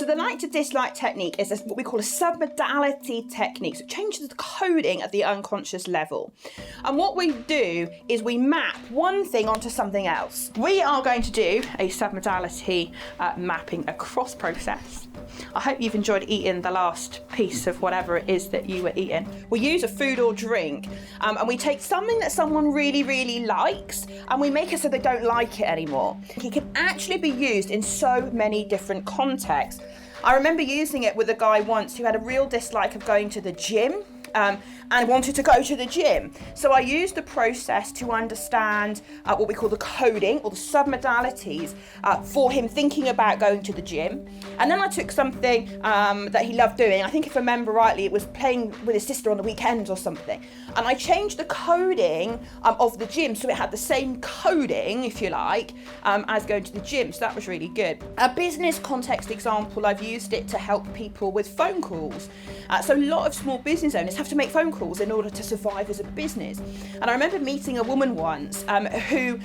the like to dislike technique is what we call a submodality technique. So it changes the coding at the unconscious level. And what we do is we map one thing onto something else. We are going to do a submodality mapping across process. I hope you've enjoyed eating the last piece of whatever it is that you were eating. We use a food or drink and we take something that someone really, really likes and we make it so they don't like it anymore. It can actually be used in so many different contexts. I remember using it with a guy once who had a real dislike of going to the gym. And wanted to go to the gym. So I used the process to understand what we call the coding or the submodalities for him thinking about going to the gym. And then I took something that he loved doing. I think if I remember rightly, it was playing with his sister on the weekends or something. And I changed the coding of the gym so it had the same coding, if you like, as going to the gym. So that was really good. A business context example, I've used it to help people with phone calls. So a lot of small business owners have to make phone calls in order to survive as a business. And I remember meeting a woman once who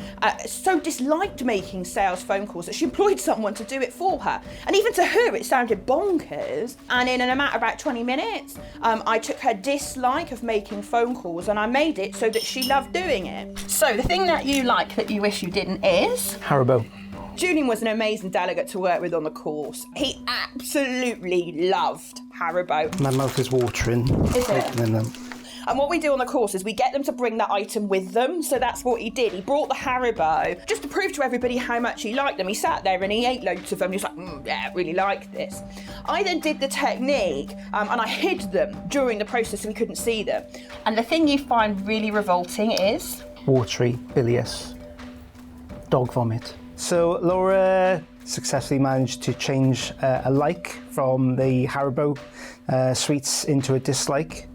so disliked making sales phone calls that she employed someone to do it for her. And even to her, it sounded bonkers. And in a matter of about 20 minutes, I took her dislike of making phone calls and I made it so that she loved doing it. So the thing that you like that you wish you didn't is? Haribo. Julian was an amazing delegate to work with on the course. He absolutely loved Haribo. My mouth is watering. Is it? And what we do on the course is we get them to bring that item with them. So that's what he did. He brought the Haribo just to prove to everybody how much he liked them. He sat there and he ate loads of them. He was like, yeah, I really like this. I then did the technique and I hid them during the process so we couldn't see them. And the thing you find really revolting is? Watery, bilious, dog vomit. So Laura successfully managed to change a like from the Haribo sweets into a dislike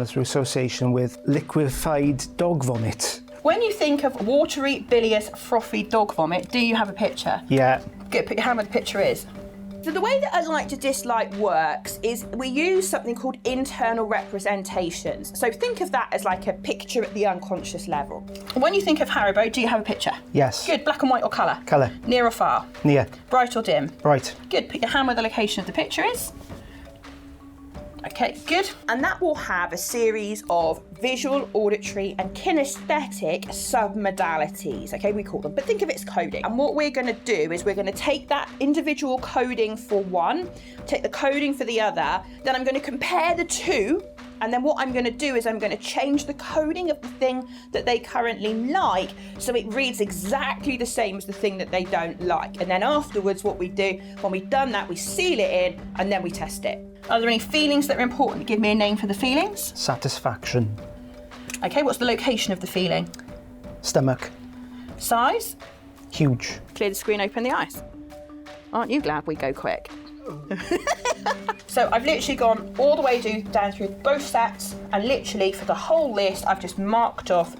through association with liquefied dog vomit. When you think of watery, bilious, frothy dog vomit, do you have a picture? Yeah. Good, put your hand where the picture is. So the way that I like to dislike works is we use something called internal representations. So think of that as like a picture at the unconscious level. When you think of Haribo, do you have a picture? Yes. Good, black and white or colour? Colour. Near or far? Near. Bright or dim? Bright. Good, put your hand where the location of the picture is. Okay, good. And that will have a series of visual, auditory and kinesthetic submodalities, okay, we call them, but think of it as coding. And what we're going to do is we're going to take that individual coding for one, take the coding for the other, then I'm going to compare the two, and then what I'm going to do is I'm going to change the coding of the thing that they currently like so it reads exactly the same as the thing that they don't like. And then afterwards what we do, when we've done that, we seal it in and then we test it. Are there any feelings that are important? Give me a name for the feelings. Satisfaction. Okay, what's the location of the feeling? Stomach. Size? Huge. Clear the screen, open the eyes. Aren't you glad we go quick? So I've literally gone all the way down through both sets and literally for the whole list I've just marked off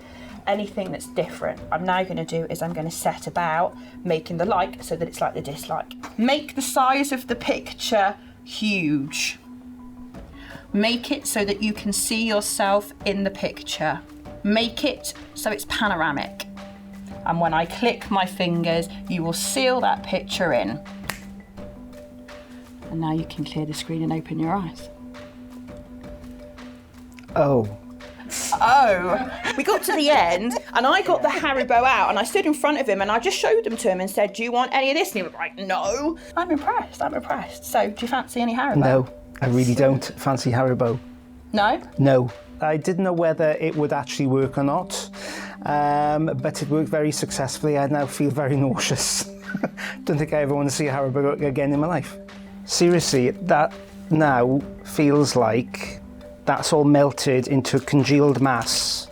anything that's different. I'm now going to do is I'm going to set about making the like so that it's like the dislike. Make the size of the picture huge. Make it so that you can see yourself in the picture. Make it so it's panoramic. And when I click my fingers, you will seal that picture in. And now you can clear the screen and open your eyes. Oh. We got to the end and I got the Haribo out and I stood in front of him and I just showed them to him and said, do you want any of this? And he was like, no. I'm impressed. So do you fancy any Haribo? No, I really don't fancy Haribo. No? No. I didn't know whether it would actually work or not, but it worked very successfully. I now feel very nauseous. Don't think I ever want to see a Haribo again in my life. Seriously, that now feels like that's all melted into a congealed mass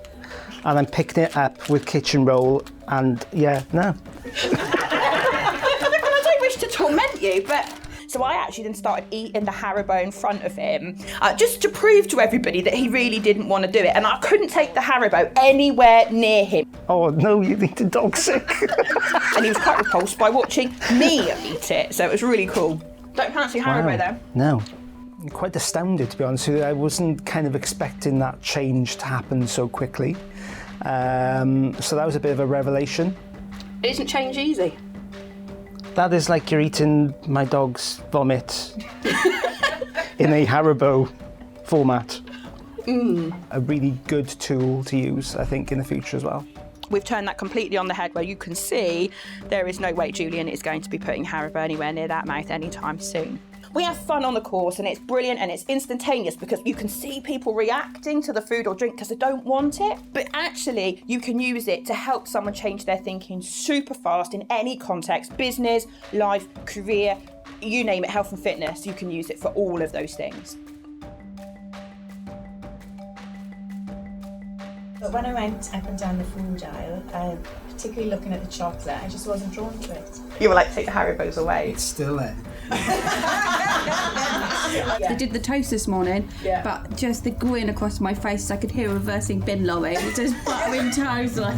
and I'm picking it up with kitchen roll and yeah, no. I don't wish to torment you, but... So I actually then started eating the Haribo in front of him, just to prove to everybody that he really didn't want to do it. And I couldn't take the Haribo anywhere near him. Oh no, you need a dog sick. And he was quite repulsed by watching me eat it, so it was really cool. Don't fancy Haribo then? No. I'm quite astounded, to be honest with you. I wasn't kind of expecting that change to happen so quickly. So that was a bit of a revelation. Isn't change easy? That is like you're eating my dog's vomit in a Haribo format. A really good tool to use, I think, in the future as well. We've turned that completely on the head where you can see there is no way Julian is going to be putting Haribo anywhere near that mouth anytime soon. We have fun on the course and it's brilliant and it's instantaneous because you can see people reacting to the food or drink because they don't want it. But actually, you can use it to help someone change their thinking super fast in any context, business, life, career, you name it, health and fitness. You can use it for all of those things. But when I went up and down the food aisle, particularly looking at the chocolate, I just wasn't drawn to it. You were like, take the Haribos away. It's still there. I did the toast this morning, but just the grin across my face, I could hear a reversing bin lorry. It was just buttering toast. Like.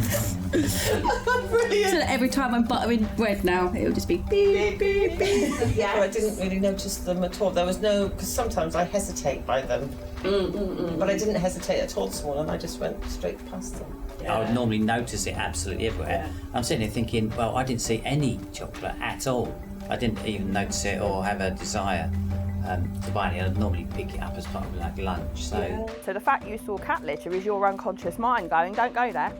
Brilliant. So that every time I'm buttering bread now, it would just be beep, beep, beep. I didn't really notice them at all. There was no, because sometimes I hesitate by them. But I didn't hesitate at all this morning. I just went straight past them. I would normally notice it absolutely everywhere. I'm sitting here thinking, well, I didn't see any chocolate at all. I didn't even notice it or have a desire to buy it. I'd normally pick it up as part of like lunch. So the fact you saw cat litter is your unconscious mind going, don't go there.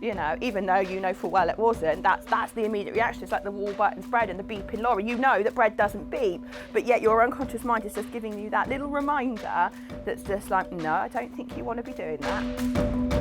You know, even though you know full well it wasn't, that's the immediate reaction. It's like the Warburton's bread and the beeping lorry. You know that bread doesn't beep, but yet your unconscious mind is just giving you that little reminder that's just like, no, I don't think you want to be doing that.